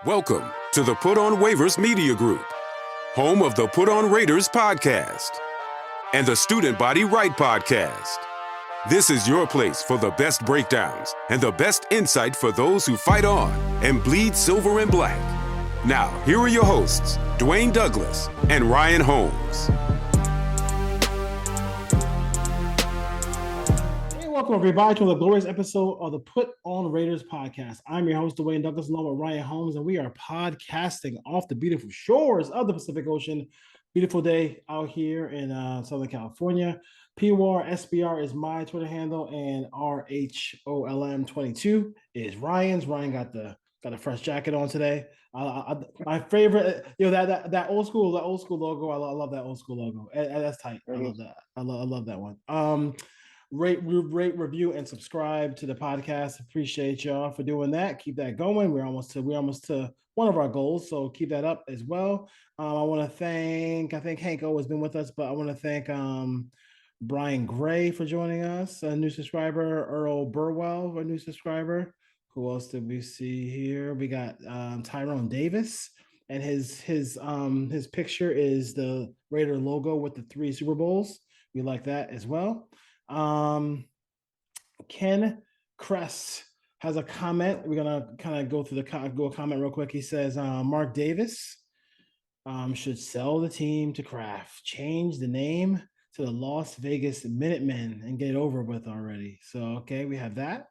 Welcome to the Put on Waivers Media Group, home of the Put on Raiders podcast and the Student Body Right podcast. This is your place for the best breakdowns and the best insight for those who fight on and bleed silver and black. Now, here are your hosts, Dwayne Douglas and Ryan Holmes. Welcome, everybody, to the glorious episode of the Put on Raiders podcast. I'm your host, Dwayne Douglas, along with Ryan Holmes, and we are podcasting off the beautiful shores of the Pacific Ocean. Beautiful day out here in Southern California. PWAR SBR is my Twitter handle, and RHOLM22 is Ryan's. Ryan got a fresh jacket on today. My favorite, that old school logo. I love that old school logo. That's tight. I love that. I love that one. Rate, review, and subscribe to the podcast. Appreciate y'all for doing that. Keep that going. We're almost to one of our goals, so keep that up as well. I want to thank, I think Hank O has been with us, but I want to thank Brian Gray for joining us, a new subscriber. Earl Burwell, a new subscriber. Who else did we see here? We got Tyrone Davis, and his picture is the Raider logo with the 3 Super Bowls. We like that as well. Ken Kress has a comment. We're gonna kind of go through a comment real quick. He says Mark Davis should sell the team to Kraft, change the name to the Las Vegas Minutemen, and get it over with already. So okay, we have that.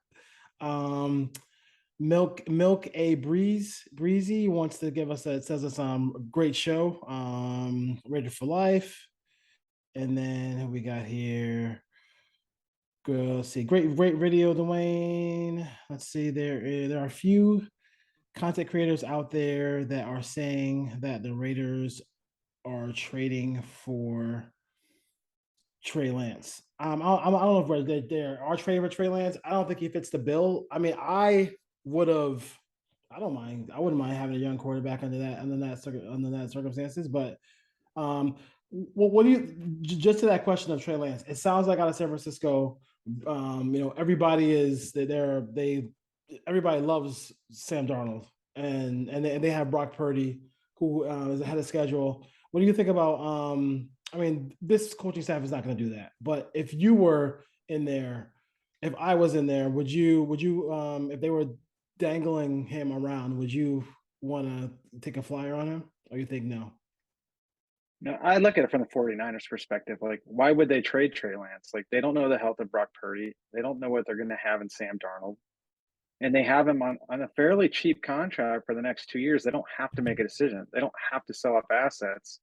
Milk a breezy wants to give us it says it's great show, Raider for life. And then we got here. Let's see, great video, Dwayne. Let's see, there are a few content creators out there that are saying that the Raiders are trading for Trey Lance. I don't know if they are trading for Trey Lance. I don't think he fits the bill. I mean, I wouldn't mind having a young quarterback under that circumstances, but what do you, just to that question of Trey Lance? It sounds like out of San Francisco, everybody loves Sam Darnold, and they have Brock Purdy, who is ahead of schedule. What do you think about? This coaching staff is not going to do that. But if you were in there, if I was in there, would you if they were dangling him around, would you want to take a flyer on him, or you think no? No, I look at it from the 49ers perspective. Like, why would they trade Trey Lance? Like, they don't know the health of Brock Purdy. They don't know what they're going to have in Sam Darnold. And they have him on a fairly cheap contract for the next 2 years. They don't have to make a decision. They don't have to sell off assets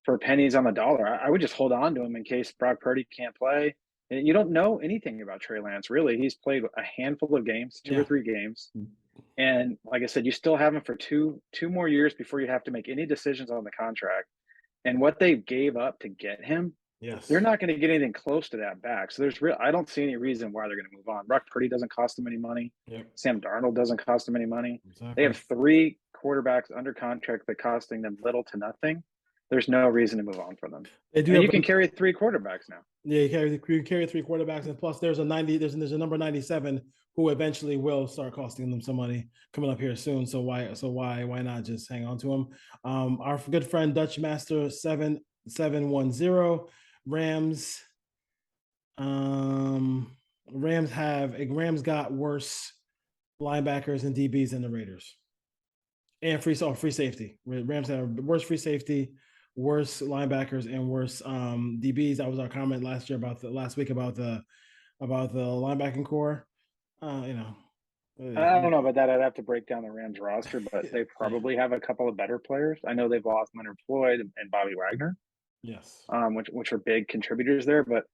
for pennies on the dollar. I would just hold on to him in case Brock Purdy can't play. And you don't know anything about Trey Lance, really. He's played a handful of games, two or three games. And like I said, you still have him for two more years before you have to make any decisions on the contract. And what they gave up to get him, they're not going to get anything close to that back. So I don't see any reason why they're going to move on. Brock Purdy doesn't cost them any money. Sam Darnold doesn't cost them any money. Exactly. They have 3 quarterbacks under contract that costing them little to nothing. There's no reason to move on for them. You can carry 3 quarterbacks now. Yeah, you can carry 3 quarterbacks, and plus there's a number 97 who eventually will start costing them some money coming up here soon. So why not just hang on to him? Our good friend Dutch Master 7710 Rams. Rams got worse linebackers and DBs than the Raiders, and free safety. Rams have worse free safety, worse linebackers, and worse DBs. That was our comment last week about the linebacking core. I don't know about that. I'd have to break down the Rams roster, but they probably have a couple of better players. I know they've lost Leonard Floyd and Bobby Wagner. Yes. Which are big contributors there, but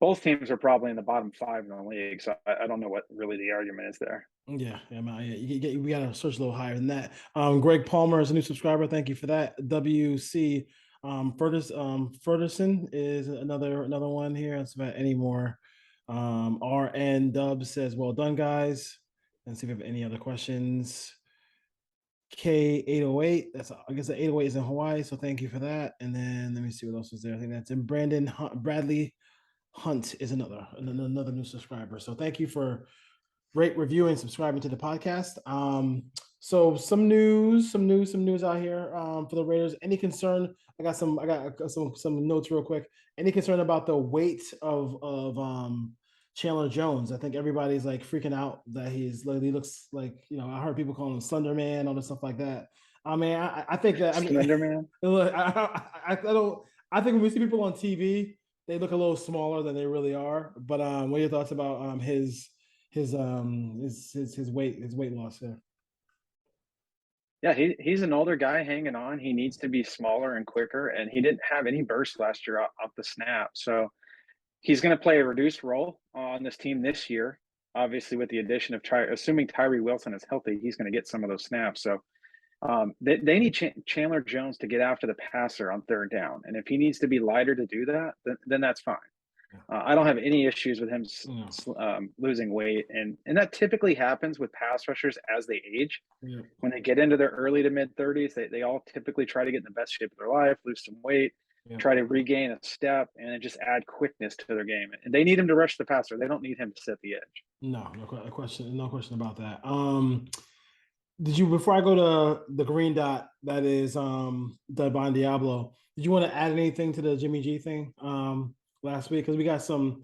both teams are probably in the bottom 5 in the league. So I don't know what really the argument is there. Yeah, we got to search a little higher than that. Greg Palmer is a new subscriber. Thank you for that. WC Ferguson is another one here. That's about any more. RN Dub says, well done, guys. Let's see if we have any other questions. K808, I guess the 808 is in Hawaii, so thank you for that. And then let me see what else was there. I think that's in Bradley Hunt is another new subscriber. So thank you for rate, review, and subscribing to the podcast. So some news out here for the Raiders. Any concern? I got some notes real quick. Any concern about the weight of Chandler Jones? I think everybody's like freaking out that he looks like, I heard people call him Slender Man, all this stuff like that. I mean, I think that, Slender Man. Look, I don't. I think when we see people on TV, they look a little smaller than they really are. But what are your thoughts about his weight loss there? Yeah, he's an older guy hanging on. He needs to be smaller and quicker, and he didn't have any burst last year off the snap. So he's going to play a reduced role on this team this year. Obviously, with the addition of assuming Tyree Wilson is healthy, he's going to get some of those snaps. So they need Chandler Jones to get after the passer on third down, and if he needs to be lighter to do that, then that's fine. I don't have any issues with him losing weight, and that typically happens with pass rushers as they age. Yeah. When they get into their early to mid 30s, they all typically try to get in the best shape of their life, lose some weight, try to regain a step, and then just add quickness to their game. And they need him to rush the passer. They don't need him to set the edge. No question about that. Did you, before I go to the green dot that is Divine Deablo, did you want to add anything to the Jimmy G thing last week? Because we had some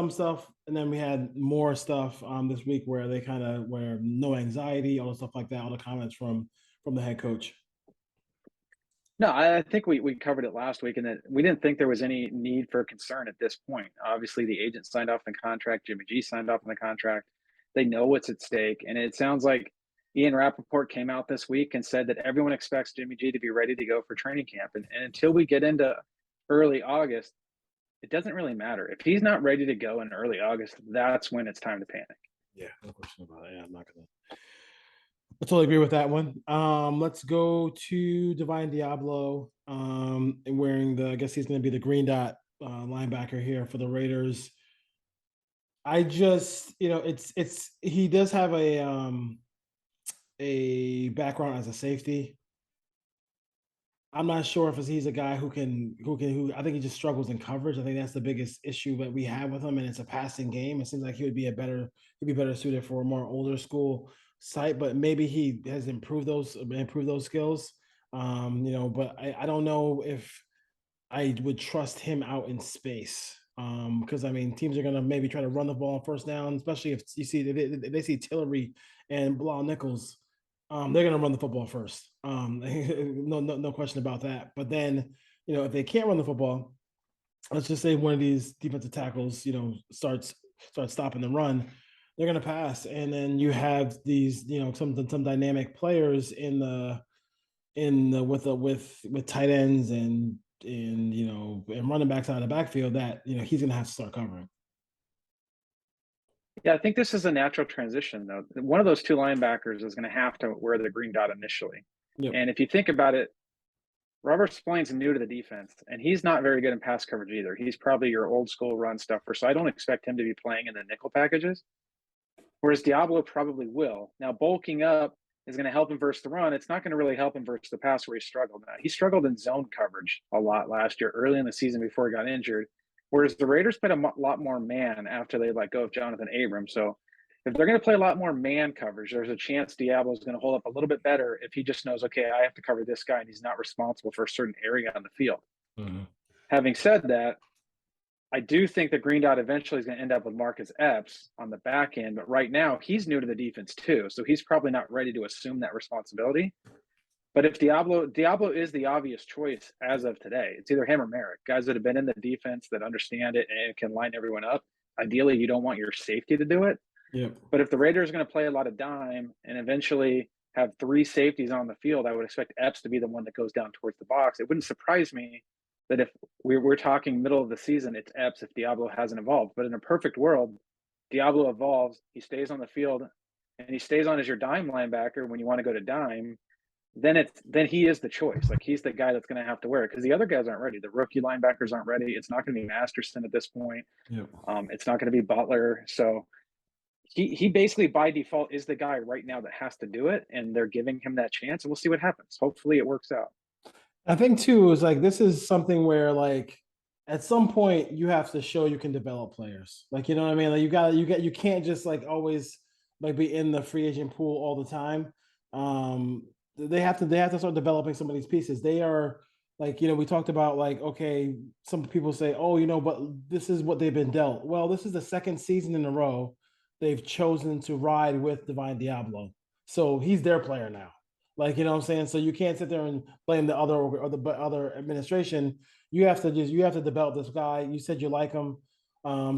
stuff, and then we had more stuff this week where they where no anxiety, all the stuff like that, all the comments from the head coach. No, I think we covered it last week, and that we didn't think there was any need for concern at this point. Obviously, the agent signed off the contract. Jimmy G signed off on the contract. They know what's at stake. And it sounds like Ian Rappaport came out this week and said that everyone expects Jimmy G to be ready to go for training camp. And until we get into early August, it doesn't really matter. If he's not ready to go in early August, that's when it's time to panic. Yeah, no question about it. Yeah, I totally agree with that one. Let's go to Divine Deablo, and wearing I guess he's going to be the green dot linebacker here for the Raiders. I just, he does have a background as a safety. I'm not sure if he's a guy who I think he just struggles in coverage. I think that's the biggest issue that we have with him, and it's a passing game. It seems like he'd be better suited for a more older school site, but maybe he has improved those skills. But I don't know if I would trust him out in space. Because teams are gonna maybe try to run the ball on first down, especially if you see they see Tillery and Blau Nichols. They're gonna run the football first. No question about that. But then, if they can't run the football, let's just say one of these defensive tackles, starts stopping the run, they're gonna pass, and then you have these, some dynamic players with tight ends and running backs out of the backfield that he's gonna have to start covering. Yeah, I think this is a natural transition, though. One of those two linebackers is going to have to wear the green dot initially. Yep. And if you think about it, Robert Spillane's new to the defense, and he's not very good in pass coverage either. He's probably your old school run stuffer, so I don't expect him to be playing in the nickel packages, whereas Deablo probably will. Now, bulking up is going to help him versus the run. It's not going to really help him versus the pass where he struggled. Now, he struggled in zone coverage a lot last year, early in the season before he got injured. Whereas the Raiders played a lot more man after they let go of Jonathan Abrams. So if they're going to play a lot more man coverage, there's a chance Deablo is going to hold up a little bit better if he just knows, okay, I have to cover this guy and he's not responsible for a certain area on the field. Mm-hmm. Having said that, I do think that green dot eventually is going to end up with Marcus Epps on the back end. But right now, he's new to the defense too. So he's probably not ready to assume that responsibility. But if Deablo is the obvious choice as of today, it's either him or Merrick, guys that have been in the defense that understand it and can line everyone up. Ideally, you don't want your safety to do it. Yep. But if the Raiders are going to play a lot of dime and eventually have three safeties on the field, I would expect Epps to be the one that goes down towards the box. It wouldn't surprise me that if we're talking middle of the season, it's Epps if Deablo hasn't evolved. But in a perfect world, Deablo evolves, he stays on the field, and he stays on as your dime linebacker when you want to go to dime. Then he is the choice. Like, he's the guy that's going to have to wear it because the other guys aren't ready. The rookie linebackers aren't ready. It's not going to be Masterson at this point. Yep. It's not going to be Butler. So he basically by default is the guy right now that has to do it, and they're giving him that chance, and we'll see what happens. Hopefully it works out. I think too is like, this is something where, like, at some point you have to show you can develop players. Like, you know what I mean? Like you can't just like always like be in the free agent pool all the time. Um, they have to start developing some of these pieces. They are like, we talked about like, okay, some people say, oh, but this is what they've been dealt. Well, this is the second season in a row they've chosen to ride with Divine Deablo. So he's their player now. Like, you know what I'm saying? So you can't sit there and blame the other or the other administration. You have to develop this guy. You said you like him.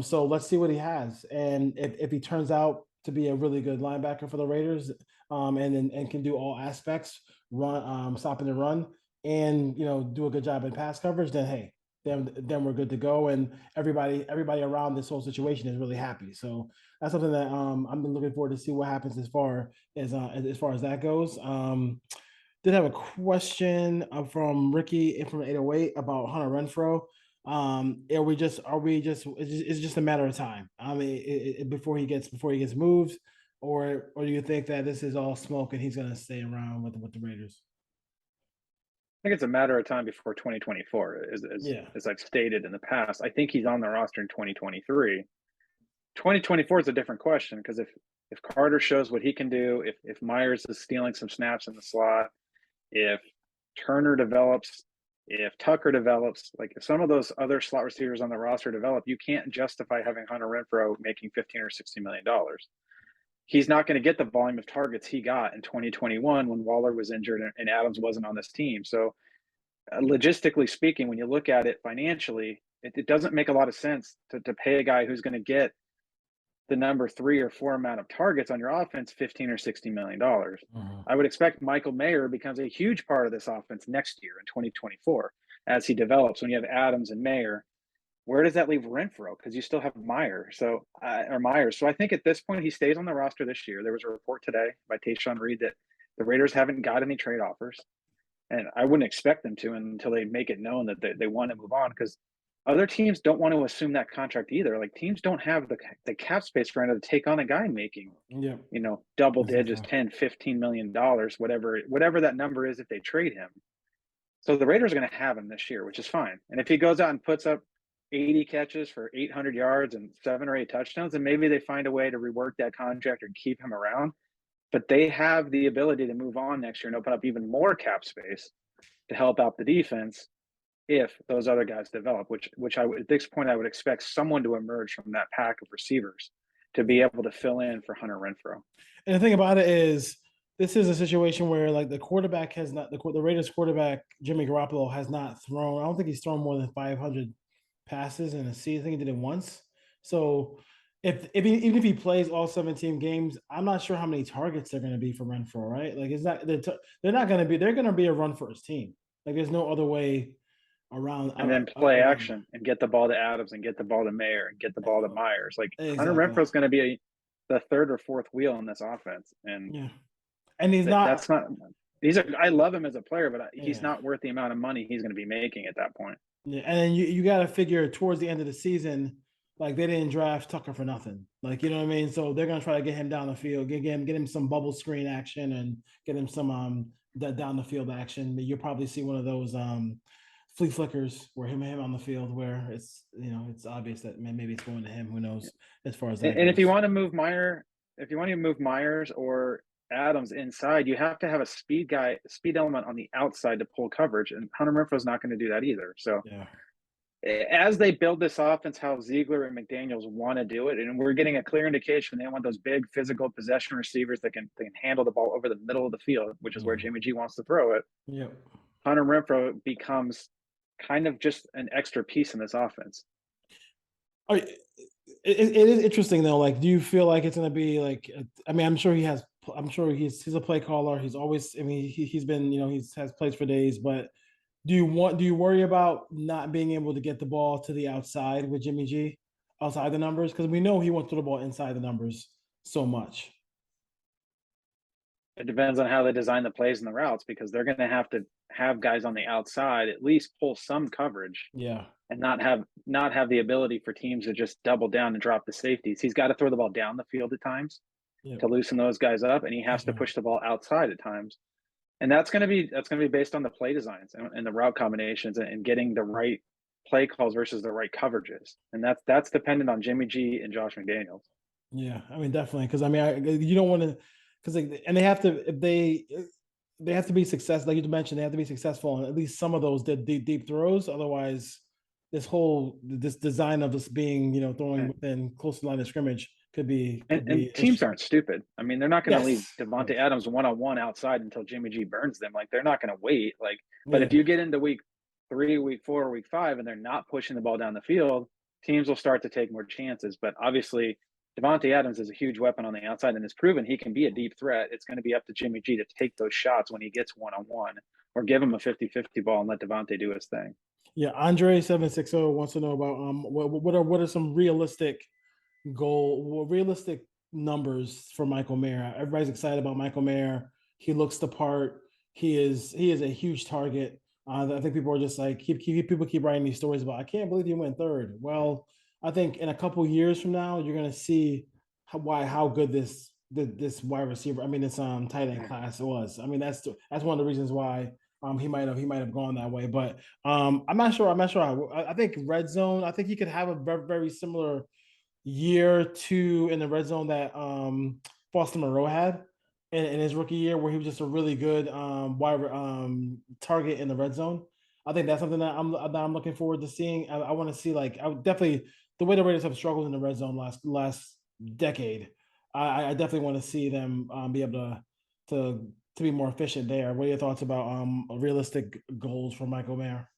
So let's see what he has. And if he turns out to be a really good linebacker for the Raiders, and can do all aspects, run, stopping the run, and do a good job in pass coverage, then hey, then we're good to go. And everybody around this whole situation is really happy. So that's something that I'm looking forward to see what happens as far as that goes. Did have a question from Ricky from 808 about Hunter Renfro. Is it just a matter of time? I mean, before he gets moved, or do you think that this is all smoke and he's going to stay around with the Raiders? I think it's a matter of time before 2024, Yeah. as I've stated in the past. I think he's on the roster in 2023. 2024 is a different question, because if Carter shows what he can do, if Myers is stealing some snaps in the slot, if Turner develops, if Tucker develops, like if some of those other slot receivers on the roster develop, you can't justify having Hunter Renfro making $15 or $16 million. He's not going to get the volume of targets he got in 2021 when Waller was injured and Adams wasn't on this team. So logistically speaking, when you look at it financially, it doesn't make a lot of sense to pay a guy who's going to get the number 3 or 4 amount of targets on your offense $15 or $16 million. I would expect Michael Mayer becomes a huge part of this offense next year in 2024 as he develops. When you have Adams and Mayer, where does that leave Renfro? Because you still have Myers. So I think at this point he stays on the roster this year. There was a report today by Tayshaun Reed that the Raiders haven't got any trade offers, and I wouldn't expect them to until they make it known that they want to move on, because other teams don't want to assume that contract either. Like, teams don't have the cap space right now to take on a guy making, double digits, 10, $15 million, whatever that number is if they trade him. So the Raiders are going to have him this year, which is fine. And if he goes out and puts up 80 catches for 800 yards and 7 or 8 touchdowns, and maybe they find a way to rework that contract or keep him around. But they have the ability to move on next year and open up even more cap space to help out the defense if those other guys develop, which at this point I would expect someone to emerge from that pack of receivers to be able to fill in for Hunter Renfro. And the thing about it is, this is a situation where like the quarterback has not the Raiders quarterback Jimmy Garoppolo has not thrown. I don't think he's thrown more than 500 passes in a season. I think he did it once. So even if he plays all 17 games, I'm not sure how many targets they're going to be for Renfro, right? Like, they're not going to be. They're going to be a run first team. Like, there's no other way around. And then play action and get the ball to Adams and get the ball to Mayer and get the ball to Myers. Like, Hunter Renfro is going to be the third or fourth wheel in this offense, and and he's not. That's not. I love him as a player, but he's not worth the amount of money he's going to be making at that point. Yeah, and then you got to figure towards the end of the season, like, they didn't draft Tucker for nothing. Like, you know what I mean? So they're gonna try to get him down the field, get him some bubble screen action, and get him some that down the field action. You'll probably see one of those flea flickers where him on the field where it's it's obvious that maybe it's going to him. Who knows as far as that. And if you want to move Myers or Adams inside, you have to have a speed element on the outside to pull coverage, and Hunter Renfro is not going to do that either. So as they build this offense, how Ziegler and McDaniels want to do it, and we're getting a clear indication they want those big physical possession receivers that can handle the ball over the middle of the field, which is where Jimmy G wants to throw it. Hunter Renfro becomes kind of just an extra piece in this offense. It is interesting though. Like, do you feel like it's going to be like? I mean, I'm sure he's a play caller. He's always. I mean, he's been. Has plays for days. But do you worry about not being able to get the ball to the outside with Jimmy G, outside the numbers? Because we know he wants to throw the ball inside the numbers so much. It depends on how they design the plays and the routes, because they're going to have guys on the outside at least pull some coverage. And not have the ability for teams to just double down and drop the safeties. He's got to throw the ball down the field at times to loosen those guys up, and he has to push the ball outside at times. And that's going to be based on the play designs and the route combinations and getting the right play calls versus the right coverages, and that's dependent on Jimmy G and Josh McDaniels. Yeah, I mean, definitely, because I mean, you don't want to, because and they have to, if they have to be successful, like you mentioned, they have to be successful on at least some of those deep throws. Otherwise, this design of us being, throwing And, within close to line of scrimmage could be and an teams issue. aren't stupid. I mean, they're not going to leave Yes. Devontae Yes. Adams one-on-one outside until Jimmy G burns them. Like, they're not going to wait. Like, but if Yeah. you get into week 3, week 4, week 5, and they're not pushing the ball down the field, teams will start to take more chances. But obviously, Devontae Adams is a huge weapon on the outside and has proven he can be a deep threat. It's going to be up to Jimmy G to take those shots when he gets one-on-one, or give him a 50-50 ball and let Devontae do his thing. Yeah. Andre 760 wants to know about what are some realistic realistic numbers for Michael Mayer. Everybody's excited about Michael Mayer. He looks the part. He is a huge target. I think people are just like people keep writing these stories about. I can't believe he went third. Well, I think in a couple years from now, you're going to see how good this wide receiver. I mean, this tight end class was. I mean, that's one of the reasons why he might have gone that way. But I'm not sure. I think red zone. I think he could have a very, very similar year 2 in the red zone that Foster Moreau had in his rookie year, where he was just a really good wide target in the red zone. I think that's something that I'm looking forward to seeing. I want to see, like, I would definitely, the way the Raiders have struggled in the red zone last decade. I definitely want to see them be able to be more efficient there. What are your thoughts about realistic goals for Michael Mayer?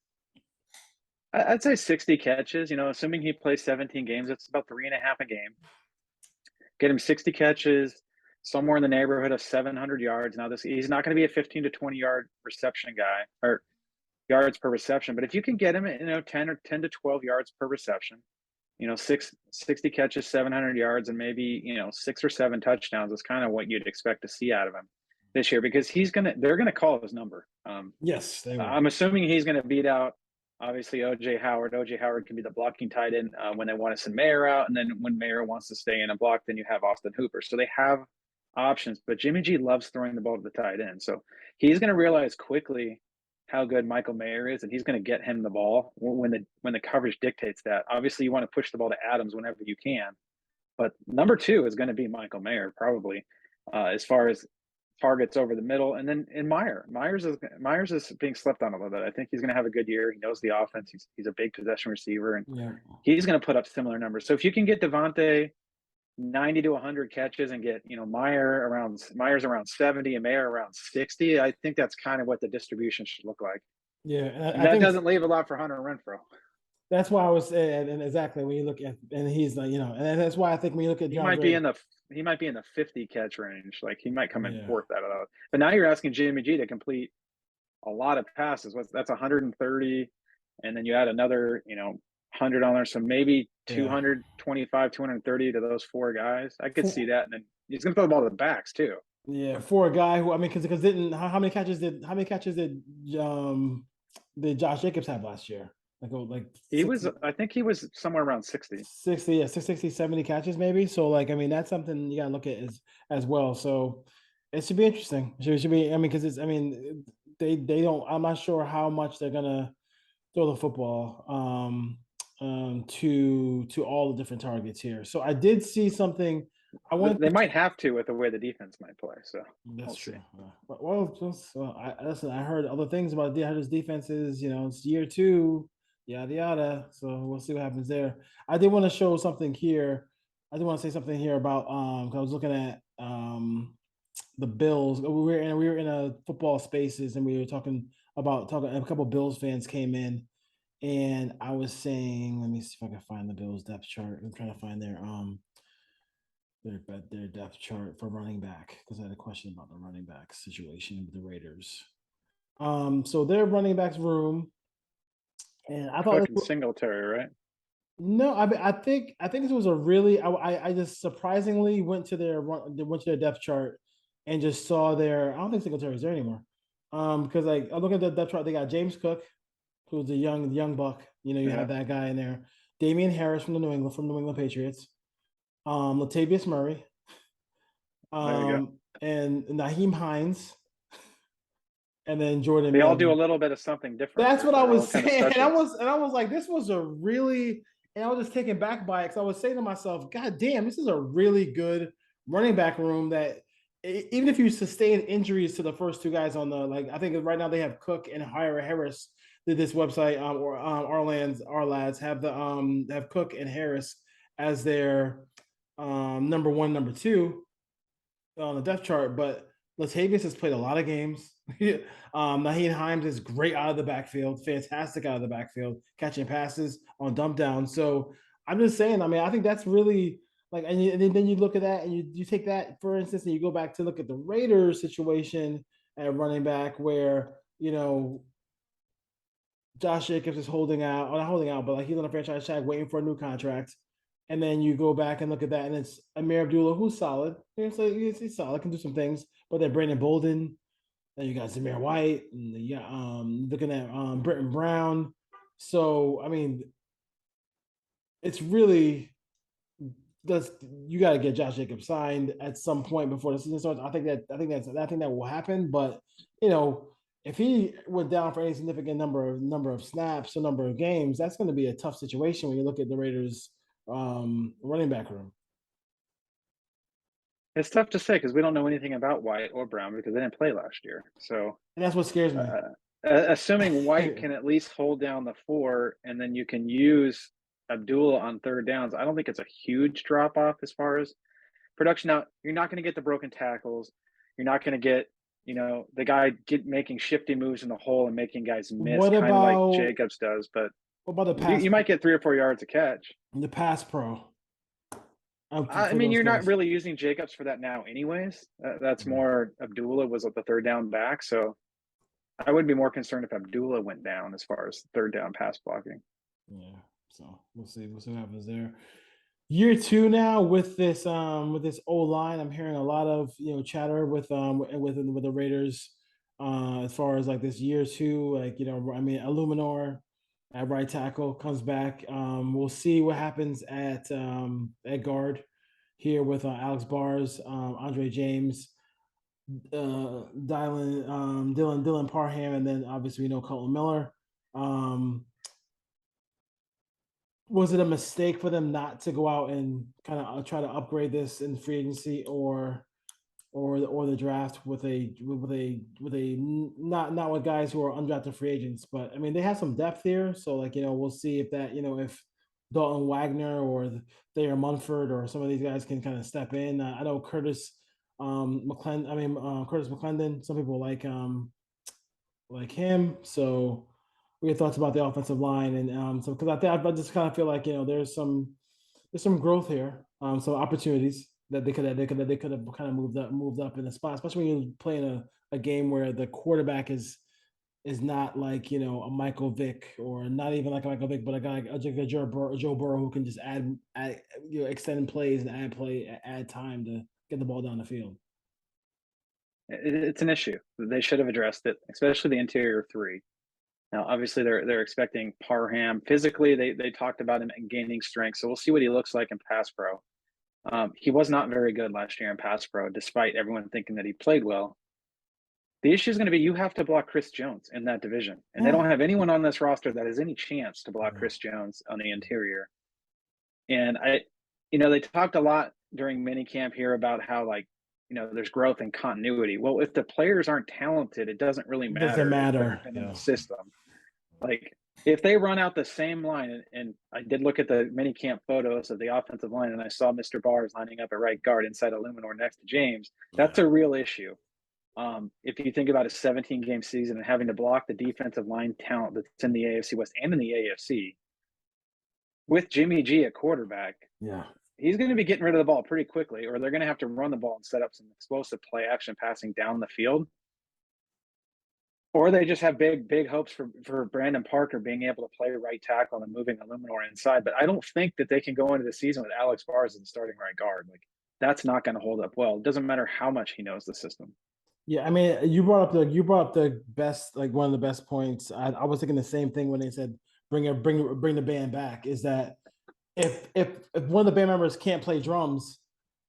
I'd say 60 catches, assuming he plays 17 games, it's about 3.5 a game. Get him 60 catches, somewhere in the neighborhood of 700 yards. Now, he's not going to be a 15 to 20 yard reception guy, or yards per reception, but if you can get him at 10 to 12 yards per reception, 60 catches, 700 yards, and maybe 6 or 7 touchdowns is kind of what you'd expect to see out of him this year, because they're gonna call his number. Yes, they will. I'm assuming he's going to beat out, obviously, OJ Howard. OJ Howard can be the blocking tight end when they want to send Mayer out, and then when Mayer wants to stay in and block, then you have Austin Hooper. So they have options, but Jimmy G loves throwing the ball to the tight end. So he's going to realize quickly how good Michael Mayer is, and he's going to get him the ball when the coverage dictates that. Obviously, you want to push the ball to Adams whenever you can, but number 2 is going to be Michael Mayer probably, as far as targets over the middle. And then in Myers is being slept on a little bit. I think he's going to have a good year. He knows the offense. He's a big possession receiver, and he's going to put up similar numbers. So if you can get Devontae 90 to 100 catches and get Myers around 70 and Mayer around 60, I think that's kind of what the distribution should look like. Yeah, and that doesn't leave a lot for Hunter Renfrow. That's why I was saying, and exactly when you look at, and he's like, and that's why I think when you look at, he might be in the 50 catch range. Like, he might come in fourth out of that. But now you're asking Jimmy G to complete a lot of passes. That's 130, and then you add another, $100 on there, so maybe 225, 230 to those 4 guys. I could see that, and then he's gonna throw the ball to the backs too. Yeah, for a guy who, I mean, because how many catches did Josh Jacobs have last year? Like he 60, was, I think he was somewhere around 60. 60, yeah, 60, 70 catches maybe. So, like, I mean, that's something you gotta look at as well. So it should be interesting. It should be, I mean, because they don't, I'm not sure how much they're gonna throw the football to all the different targets here. So I did see something. They might have to, with the way the defense might play. So that's true. Listen, I heard other things about his defenses. It's year 2, yada yada. So we'll see what happens there. I did want to show something here. I did want to say something here about 'cause I was looking at the Bills. We were in a football spaces, and we were talking. A couple Bills fans came in, and I was saying, let me see if I can find the Bills depth chart. I'm trying to find their depth chart for running back, because I had a question about the running back situation with the Raiders. So their running backs room, and I thought Singletary, right? No, I think this was a really, I just surprisingly went to their depth chart and just saw I don't think Singletary's there anymore. Because, like, I look at the depth chart, they got James Cook, who's the young buck. You have that guy in there. Damian Harris from New England Patriots. Latavius Murray. And Naheem Hines. and then Jordan. They all Milton. do a little bit of something different. That's what I was kind of saying, and I specialists. was like, this was a really, and I was just taken back by it because I was saying to myself, God damn, this is a really good running back room that even if you sustain injuries to the first two guys on the, like, I think right now they have Cook and Harris. Did this website or our lads have have Cook and Harris as their number one, number two on the depth chart, but Latavius has played a lot of games. Naheem Hines is great out of the backfield, fantastic out of the backfield, catching passes on dump down. So I'm just saying, I mean, I think that's really like, and then you look at that and you take that, for instance, and you go back to look at the Raiders situation at running back where, you know, Josh Jacobs is holding out, or not holding out, but like he's on a franchise tag waiting for a new contract. And then you go back and look at that, and it's Amir Abdullah, who's solid. He's solid, can do some things. But then Brandon Bolden, then you got Zamir White, and looking at Britton Brown. So I mean, it's really you got to get Josh Jacobs signed at some point before the season starts. I think that will happen. But you know, if he went down for any significant number of snaps or number of games, that's going to be a tough situation when you look at the Raiders' running back room. It's tough to say because we don't know anything about White or Brown because they didn't play last year. So and that's what scares me. Assuming White can at least hold down the 4, and then you can use Abdullah on third downs, I don't think it's a huge drop off as far as production. Now, you're not going to get the broken tackles. You're not going to get, the guy making shifty moves in the hole and making guys miss, kind of like Jacobs does. But what about the pass? You might get 3 or 4 yards a catch. The pass pro. I mean, you're not really using Jacobs for that now, anyways. That's more Abdullah was at the third down back, so I would be more concerned if Abdullah went down as far as third down pass blocking. Yeah, so we'll see what happens there. Year 2 now with this O line. I'm hearing a lot of chatter with the Raiders as far as like this year 2, like I mean Illuminor at right tackle comes back. We'll see what happens at guard here with Alex Bars, Andre James, Dylan Parham, and then obviously Colton Miller. Was it a mistake for them not to go out and kind of try to upgrade this in free agency or the draft with a not with guys who are undrafted free agents? But I mean, they have some depth here, so like we'll see if that if Dalton Wagner or Thayer Munford or some of these guys can kind of step in. I know Curtis McClendon. Some people like him. So, what are your thoughts about the offensive line? And so because I just kind of feel like there's some growth here, some opportunities that they could have kind of moved up in the spot, especially when you're playing a game where the quarterback is not like a Michael Vick, or not even like a Michael Vick, but a guy like a Joe Burrow who can just add extend plays and add time to get the ball down the field. It's an issue. They should have addressed it, especially the interior 3. Now, obviously, they're expecting Parham. Physically, they talked about him gaining strength, so we'll see what he looks like in pass pro. He was not very good last year in pass pro, despite everyone thinking that he played well. The issue is going to be you have to block Chris Jones in that division, and they don't have anyone on this roster that has any chance to block Chris Jones on the interior. And they talked a lot during minicamp here about how there's growth and continuity. Well, if the players aren't talented, it doesn't really matter. It doesn't matter in the system. Like if they run out the same line, and I did look at the minicamp photos of the offensive line, and I saw Mr. Bars lining up at right guard inside Illuminor next to James. That's a real issue. If you think about a 17-game season and having to block the defensive line talent that's in the AFC West and in the AFC, with Jimmy G at quarterback, he's going to be getting rid of the ball pretty quickly, or they're going to have to run the ball and set up some explosive play action passing down the field. Or they just have big hopes for Brandon Parker being able to play right tackle and moving Illuminor inside. But I don't think that they can go into the season with Alex Bars as the starting right guard. Like that's not going to hold up well. It doesn't matter how much he knows the system. Yeah, I mean, you brought up the best, like one of the best points. I was thinking the same thing when they said bring the band back. Is that if one of the band members can't play drums,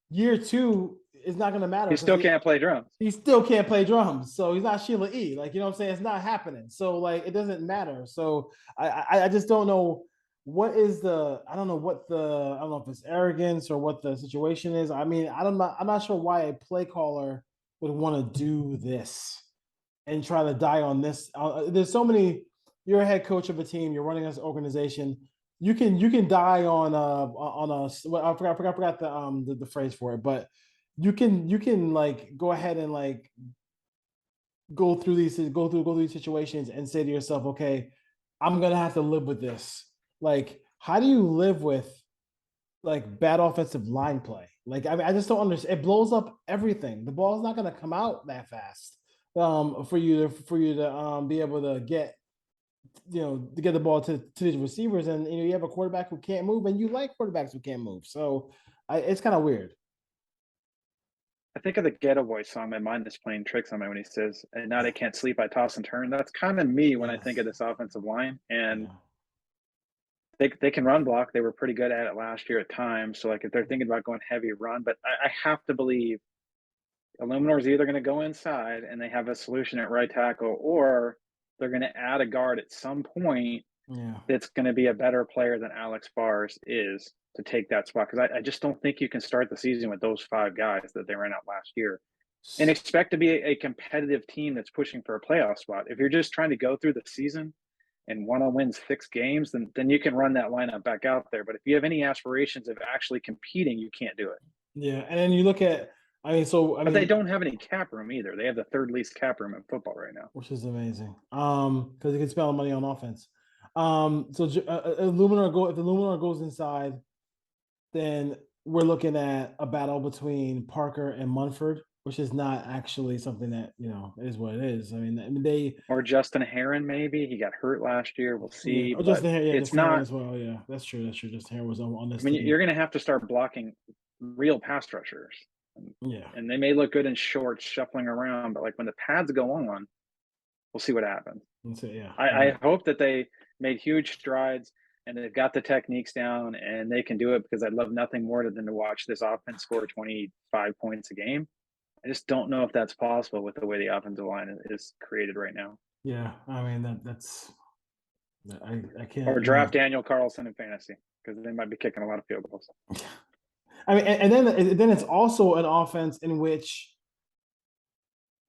year 2, it's not going to matter. He still can't play drums. He still can't play drums. So he's not Sheila E. Like, you know what I'm saying? It's not happening. So like, it doesn't matter. So I just don't know what is I don't know if it's arrogance or what the situation is. I mean, I'm not sure why a play caller would want to do this and try to die on this. There's so many, you're a head coach of a team, you're running this organization. You can die on I forgot the phrase for it, but you can like go ahead and like go through these situations and say to yourself, okay, I'm gonna have to live with this. Like, how do you live with like bad offensive line play? Like, I mean, I just don't understand. It blows up everything. The ball's not gonna come out that fast for you to be able to get to get the ball to these receivers, and you have a quarterback who can't move, and you like quarterbacks who can't move. So it's kind of weird. I think of the Ghetto Boys song, "My Mind is Playing Tricks on Me," when he says, "At night I can't sleep, I toss and turn." That's kind of me when I think of this offensive line, and they can run block. They were pretty good at it last year at times. So like if they're thinking about going heavy run, but I have to believe Illuminor is either going to go inside and they have a solution at right tackle, or they're going to add a guard at some point that's going to be a better player than Alex Bars is to take that spot. Because I just don't think you can start the season with those 5 guys that they ran out last year and expect to be a competitive team that's pushing for a playoff spot. If you're just trying to go through the season and want to win 6 games, then you can run that lineup back out there. But if you have any aspirations of actually competing, you can't do it. Yeah, and then you look at, but they don't have any cap room either. They have the 3rd least cap room in football right now, which is amazing. Because they can spend money on offense. So if Illuminor goes inside, then we're looking at a battle between Parker and Munford, which is not actually something that is what it is. I mean, they or Justin Herron, maybe he got hurt last year. We'll see. Yeah, Justin Herron, it's Justin not Herron as well. Yeah, that's true. Justin Herron was on this. I mean, you're going to have to start blocking real pass rushers. Yeah, and they may look good in shorts, shuffling around, but like when the pads go on, we'll see what happens. Yeah, I hope that they made huge strides and they've got the techniques down and they can do it, because I'd love nothing more than to watch this offense score 25 points a game. I just don't know if that's possible with the way the offensive line is created right now. Yeah, I mean that's I can't. Or draft Daniel Carlson in fantasy, because they might be kicking a lot of field goals. I mean, and then it's also an offense in which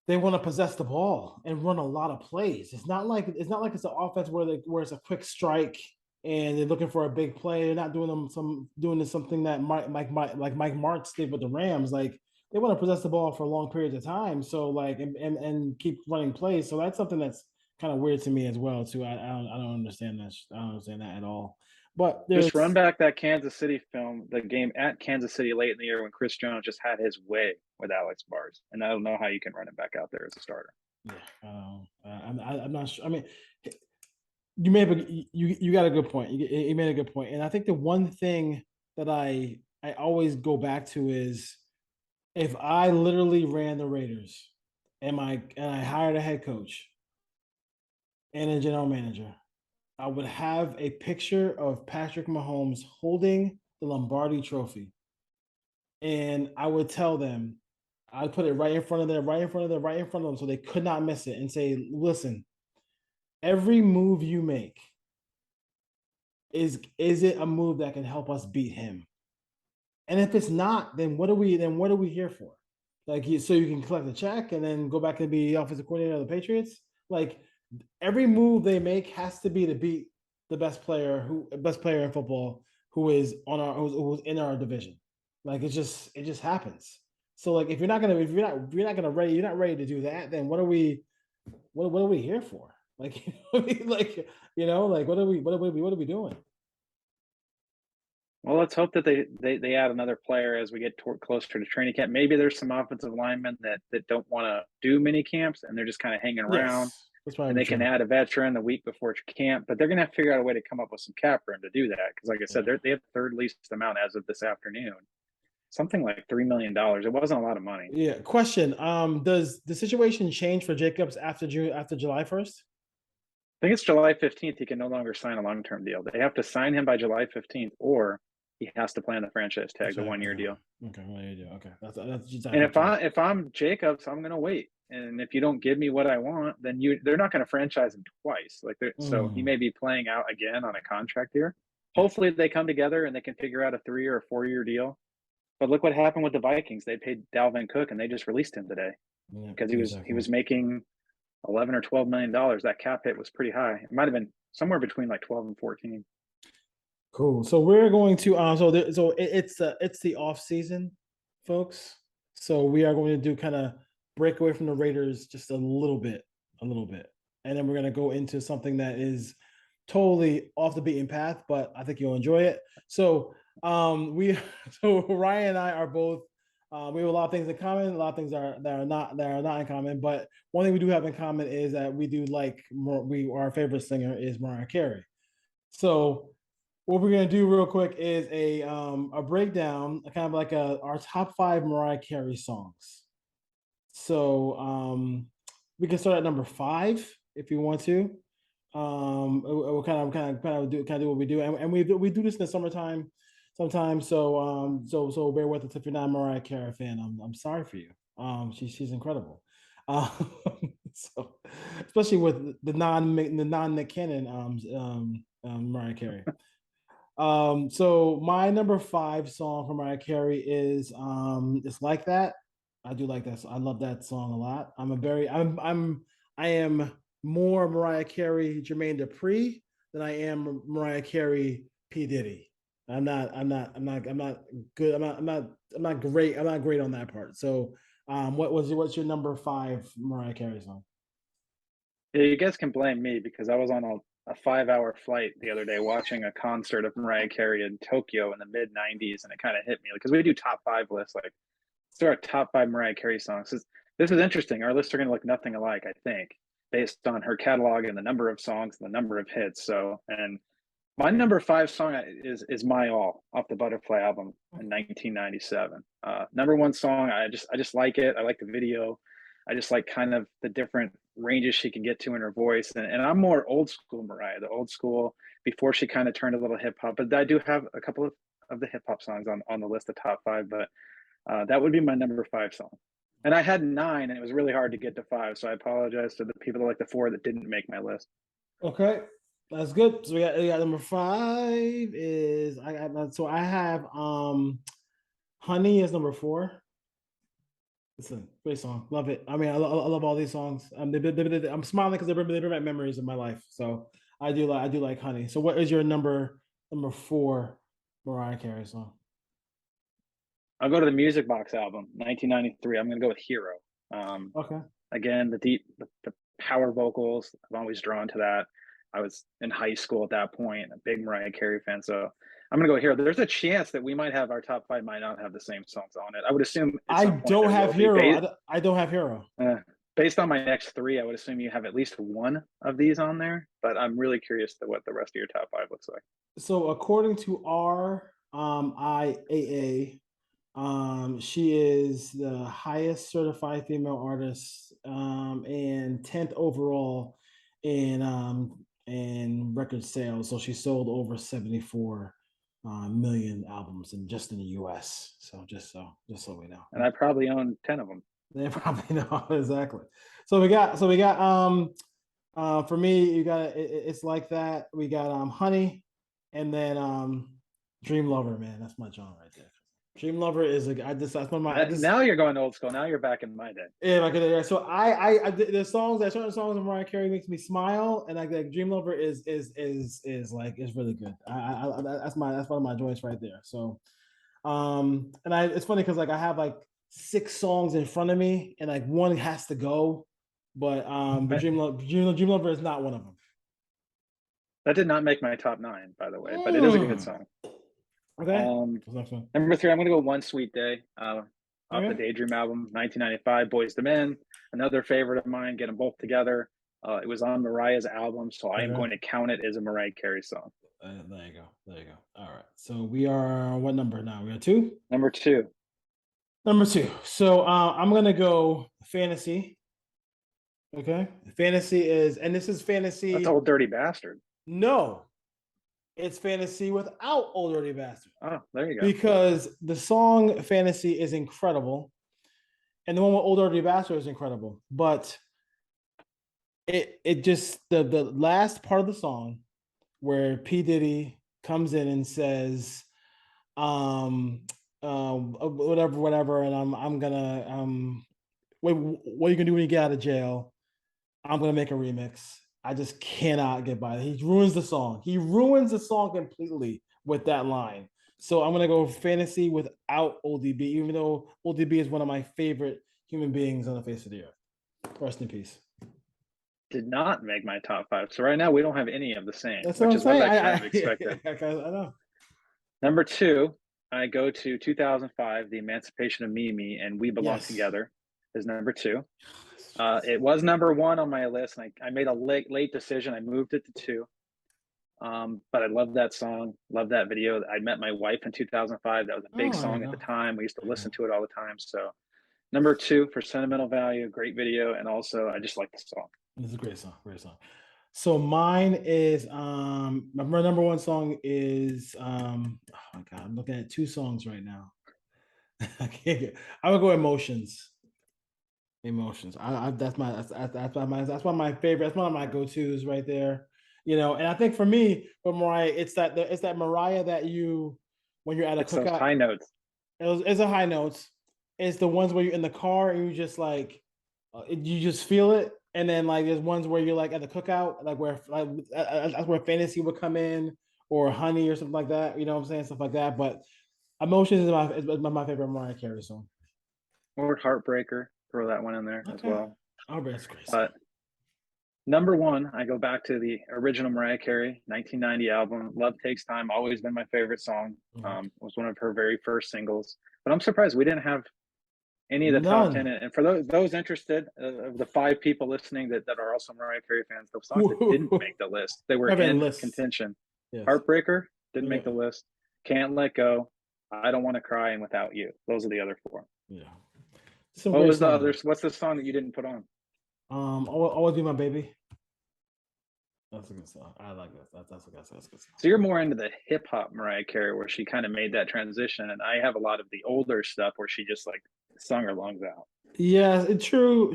they want to possess the ball and run a lot of plays. It's not like it's an offense where it's a quick strike and they're looking for a big play. They're not doing something that Mike Martz did with the Rams. Like, they want to possess the ball for long periods of time. So like and keep running plays. So that's something that's kind of weird to me as well too. I don't understand that. I don't understand that at all. But just run back that Kansas City film, the game at Kansas City late in the year when Chris Jones just had his way with Alex Bars, and I don't know how you can run it back out there as a starter. Yeah, I'm not sure. I mean, you got a good point. You made a good point, and I think the one thing that I always go back to is, if I literally ran the Raiders and I hired a head coach and a general manager, I would have a picture of Patrick Mahomes holding the Lombardi trophy. And I would tell them, I'd put it right in front of them so they could not miss it, and say, listen, every move you make, is it a move that can help us beat him? And if it's not, then what are we here for? Like, so you can collect the check and then go back and be offensive coordinator of the Patriots? Like, every move they make has to be to beat the best player in football who's in our division. Like, it just happens. So like, if you're not ready to do that, then what are we here for? Like, what are we doing? Well, let's hope that they add another player as we get closer to training camp. Maybe there's some offensive linemen that don't want to do mini camps and they're just kind of hanging around. That's why and they can add a veteran the week before camp, but they're going to have to figure out a way to come up with some cap room to do that. Because like I said, they have 3rd least amount as of this afternoon. Something like $3 million. It wasn't a lot of money. Yeah. Question. Does the situation change for Jacobs after July 1st? I think it's July 15th. He can no longer sign a long-term deal. They have to sign him by July 15th, or he has to play on the franchise tag, the 1 year deal. Okay, 1 year deal. Okay, that's just. And if I'm Jacobs, I'm gonna wait. And if you don't give me what I want, then they're not gonna franchise him twice. So he may be playing out again on a contract here. Hopefully they come together and they can figure out a 3 or 4 year deal. But look what happened with the Vikings. They paid Dalvin Cook and they just released him today because he was making 11 or 12 million dollars. That cap hit was pretty high. It might have been somewhere between like 12 and 14. Cool. So we're going to it's the off season, folks. So we are going to do kind of break away from the Raiders just a little bit, and then we're going to go into something that is totally off the beaten path, but I think you'll enjoy it. So so Ryan and I are both we have a lot of things in common, a lot of things that are not in common, but one thing we do have in common is that we do like our favorite singer is Mariah Carey. So what we're gonna do real quick is a breakdown, kind of like our top 5 Mariah Carey songs. So we can start at number 5 if you want to. We'll kind of do what we do, and we do this in the summertime sometimes. So bear with us if you're not a Mariah Carey fan. I'm sorry for you. She's incredible. So especially with the non Nick Cannon Mariah Carey. So my number 5 song from Mariah Carey is It's Like That. I do like that. I love that song a lot. I am more Mariah Carey Jermaine Dupri than I am Mariah Carey P. Diddy. I'm not good. I'm not great on that part. So what's your number 5 Mariah Carey song? Yeah, you guys can blame me because I was on a 5-hour flight the other day watching a concert of Mariah Carey in Tokyo in the mid 90s, and it kind of hit me because we do top 5 lists. Like, let's do our top 5 Mariah Carey songs. This is interesting. Our lists are going to look nothing alike, I think, based on her catalog and the number of songs and the number of hits. So, and my number 5 song is My All off the Butterfly album in 1997. Number 1 song, I just like it. I like the video. I just like kind of the different ranges she can get to in her voice. And I'm more old school Mariah, the old school before she kind of turned a little hip hop. But I do have a couple of the hip hop songs on the list of top 5. But that would be my number 5 song. And I had 9, and it was really hard to get to 5. So I apologize to the people that like the 4 that didn't make my list. Okay, that's good. So we got number 5 is I have Honey is number 4. Listen, great song, love it. I mean, I love all these songs. I'm smiling because they bring back memories of my life. So I do like Honey. So what is your number 4 Mariah Carey song? I'll go to the Music Box album, 1993. I'm going to go with Hero. Okay. Again, the power vocals. I'm always drawn to that. I was in high school at that point, a big Mariah Carey fan. So I'm going to go Hero. There's a chance that we might have our top 5 might not have the same songs on it. I would assume. I don't have Hero. I don't have Hero. Based on my next 3, I would assume you have at least one of these on there. But I'm really curious to what the rest of your top 5 looks like. So according to our IAA, she is the highest certified female artist and 10th overall in record sales. So she sold over 74 million albums in the US. So just so we know. And I probably own 10 of them. They probably know exactly. So we got for me, you got It's Like That. We got Honey, and then Dream Lover, man. That's my genre right there. Dream Lover is that's one of my. Now you're going old school. Now you're back in my day. Yeah, so I the songs, that certain songs of Mariah Carey makes me smile, and like Dream Lover is really good. That's one of my joints right there. So, it's funny because like I have like 6 songs in front of me, and like one has to go, but Dream Lover is not one of them. That did not make my top 9, by the way, but it is a good song. Okay. Number 3, I'm going to go One Sweet Day off the Daydream album, 1995, Boyz II Men. Another favorite of mine, get them both together. It was on Mariah's album, so I am going to count it as a Mariah Carey song. There you go. All right. So we are what number now? We are 2? Number 2. So I'm going to go Fantasy. Okay. Fantasy is, and this is Fantasy. That's Old Dirty Bastard. No. It's Fantasy without Old Dirty Bastard. Oh, there you go. Because the song Fantasy is incredible, and the one with Old Dirty Bastard is incredible. But it just the last part of the song where P. Diddy comes in and says, whatever, and I'm gonna wait, what are you gonna do when you get out of jail? I'm gonna make a remix. I just cannot get by that. He ruins the song. He ruins the song completely with that line. So I'm gonna go Fantasy without ODB, even though ODB is one of my favorite human beings on the face of the earth. Rest in peace. Did not make my top 5. So right now we don't have any of the same, That's which what is I'm what saying. I kind of expected. I know. Number 2, I go to 2005, The Emancipation of Mimi and We Belong Together is number 2. It was number 1 on my list, and I made a late decision. I moved it to 2. But I love that song, love that video. I met my wife in 2005. That was a big song at the time. We used to listen to it all the time. So number 2 for sentimental value, great video, and also I just like the song. This is a great song, great song. So mine is my number 1 song is oh my god, I'm looking at 2 songs right now. I can't get. I'm gonna go Emotions. Emotions. That's one of my favorite. That's one of my go-tos right there. You know, and I think for me, for Mariah, it's that Mariah that you when you're at a It's cookout. those high notes. It's a high notes. It's the ones where you're in the car and you just like you just feel it. And then like there's ones where you're like at the cookout, like where like that's where Fantasy would come in, or Honey or something like that. You know what I'm saying? Stuff like that. But Emotions is my favorite Mariah Carey song. Or Heartbreaker, throw that one in there as well. Oh, that's great. But number 1, I go back to the original Mariah Carey 1990 album. Love Takes Time, always been my favorite song. It was one of her very first singles. But I'm surprised we didn't have any of the top 10. And for those interested, of the 5 people listening that are also Mariah Carey fans, the songs that didn't make the list, they were in contention. Yes. Heartbreaker didn't make the list. Can't Let Go, I Don't Want to Cry, and Without You. Those are the other 4. Yeah. What was the others? What's the song that you didn't put on? Always Be My Baby. That's a good song. I like that. That's a good song. So you're more into the hip hop Mariah Carey, where she kind of made that transition, and I have a lot of the older stuff where she just like sung her lungs out. Yeah, true.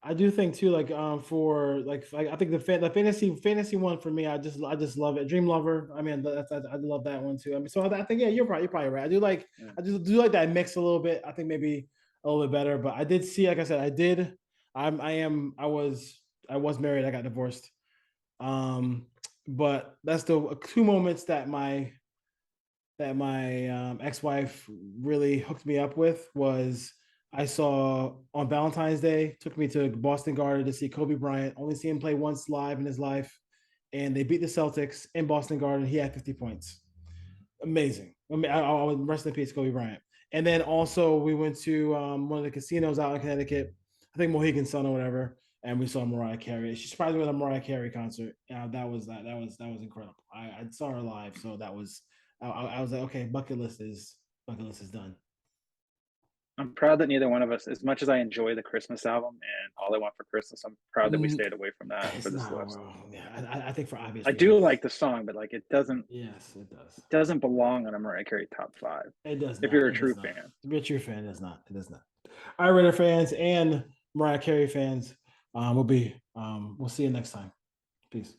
I do think too, like for like I think the fantasy one for me, I just love it. Dream Lover. I mean, I love that one too. I mean, so I think you're probably right. I do like that mix a little bit. I think maybe a little bit better, but I did see, like I said, I was married. I got divorced. But that's the 2 moments that my ex-wife really hooked me up with was I saw on Valentine's Day, took me to Boston Garden to see Kobe Bryant, only see him play once live in his life. And they beat the Celtics in Boston Garden. He had 50 points. Amazing. I mean, I would rest in peace, Kobe Bryant. And then also we went to one of the casinos out in Connecticut, I think Mohegan Sun or whatever, and we saw Mariah Carey. She surprised me with a Mariah Carey concert. That was incredible. I saw her live, so that was I was like, okay, bucket list is done. I'm proud that neither one of us, as much as I enjoy the Christmas album and All I Want for Christmas, I'm proud that we stayed away from that for this list. Yeah, I think for obvious reasons. Do like the song, but like it doesn't. Yes, it does. It doesn't belong on a Mariah Carey top 5. It does. If you're a true fan. If you're a true fan, it does not. It does not. All right, Raider fans and Mariah Carey fans, we'll see you next time. Peace.